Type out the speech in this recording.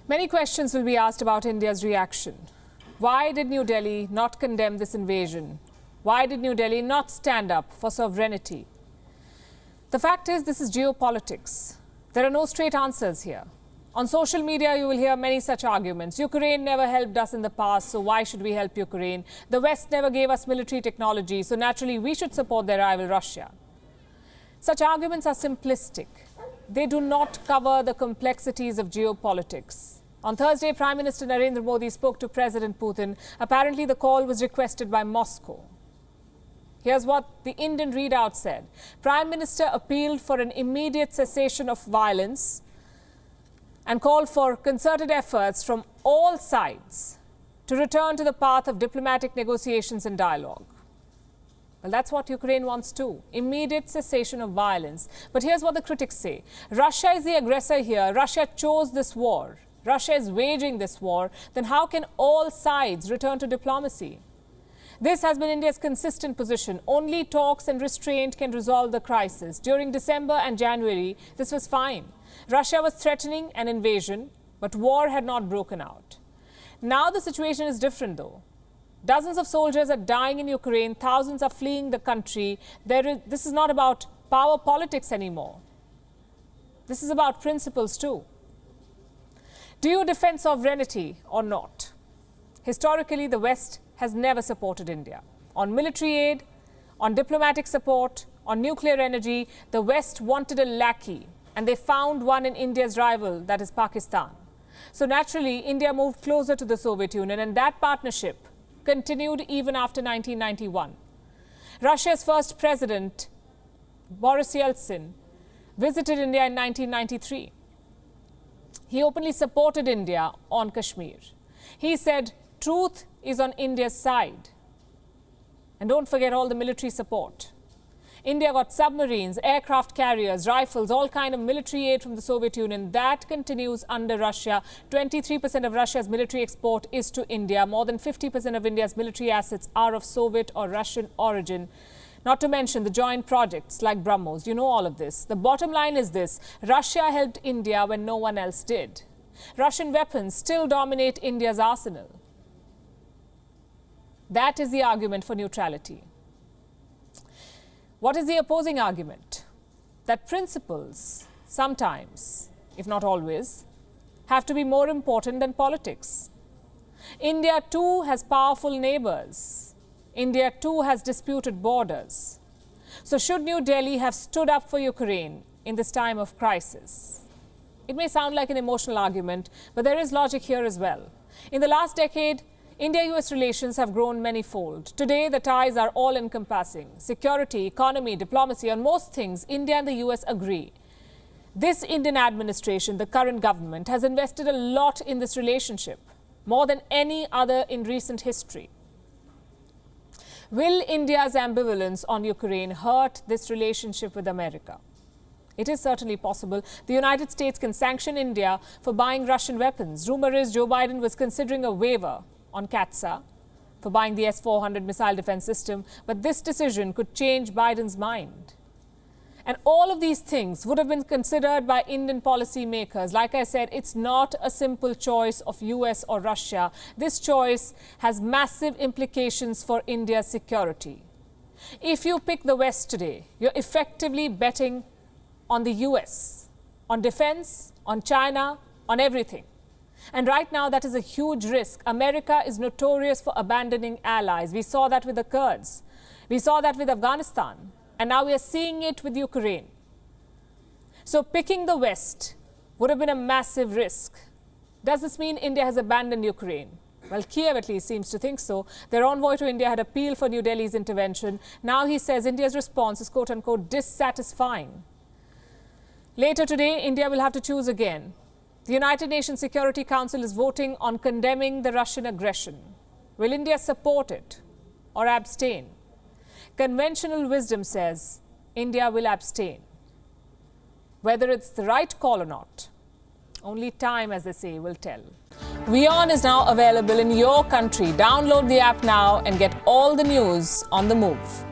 Many questions will be asked about India's reaction. Why did New Delhi not condemn this invasion? Why did New Delhi not stand up for sovereignty? The fact is, this is geopolitics. There are no straight answers here. On social media, you will hear many such arguments. Ukraine never helped us in the past, so why should we help Ukraine? The West never gave us military technology, so naturally we should support their rival Russia. Such arguments are simplistic. They do not cover the complexities of geopolitics. On Thursday, Prime Minister Narendra Modi spoke to President Putin. Apparently, the call was requested by Moscow. Here's what the Indian readout said. Prime Minister appealed for an immediate cessation of violence and called for concerted efforts from all sides to return to the path of diplomatic negotiations and dialogue. Well, that's what Ukraine wants too, immediate cessation of violence. But here's what the critics say. Russia is the aggressor here. Russia chose this war. Russia is waging this war. Then how can all sides return to diplomacy? This has been India's consistent position. Only talks and restraint can resolve the crisis. During December and January, this was fine. Russia was threatening an invasion, but war had not broken out. Now the situation is different though. Dozens of soldiers are dying in Ukraine. Thousands are fleeing the country. This is not about power politics anymore. This is about principles too. Do you defend sovereignty or not? Historically, the West has never supported India. On military aid, on diplomatic support, on nuclear energy, the West wanted a lackey, and they found one in India's rival, that is Pakistan. So naturally, India moved closer to the Soviet Union, and that partnership continued even after 1991. Russia's first president, Boris Yeltsin, visited India in 1993. He openly supported India on Kashmir. He said, truth is on India's side. And don't forget all the military support. India got submarines, aircraft carriers, rifles, all kind of military aid from the Soviet Union. That continues under Russia. 23% of Russia's military export is to India. More than 50% of India's military assets are of Soviet or Russian origin. Not to mention the joint projects like BrahMos. You know all of this. The bottom line is this. Russia helped India when no one else did. Russian weapons still dominate India's arsenal. That is the argument for neutrality. What is the opposing argument? That principles sometimes, if not always, have to be more important than politics. India too has powerful neighbors. India too has disputed borders. So should New Delhi have stood up for Ukraine in this time of crisis? It may sound like an emotional argument, but there is logic here as well. In the last decade, India-US relations have grown many-fold. Today, the ties are all-encompassing. Security, economy, diplomacy, on most things, India and the US agree. This Indian administration, the current government, has invested a lot in this relationship, more than any other in recent history. Will India's ambivalence on Ukraine hurt this relationship with America? It is certainly possible. The United States can sanction India for buying Russian weapons. Rumor is Joe Biden was considering a waiver on CATSA for buying the S-400 missile defense system, but this decision could change Biden's mind. And all of these things would have been considered by Indian policymakers. Like I said, it's not a simple choice of US or Russia. This choice has massive implications for India's security. If you pick the West today, you're effectively betting on the US, on defense, on China, on everything. And right now, that is a huge risk. America is notorious for abandoning allies. We saw that with the Kurds. We saw that with Afghanistan. And now we are seeing it with Ukraine. So picking the West would have been a massive risk. Does this mean India has abandoned Ukraine? Well, Kiev at least seems to think so. Their envoy to India had appealed for New Delhi's intervention. Now he says India's response is quote-unquote dissatisfying. Later today, India will have to choose again. The United Nations Security Council is voting on condemning the Russian aggression. Will India support it or abstain? Conventional wisdom says India will abstain. Whether it's the right call or not, only time, as they say, will tell. WION is now available in your country. Download the app now and get all the news on the move.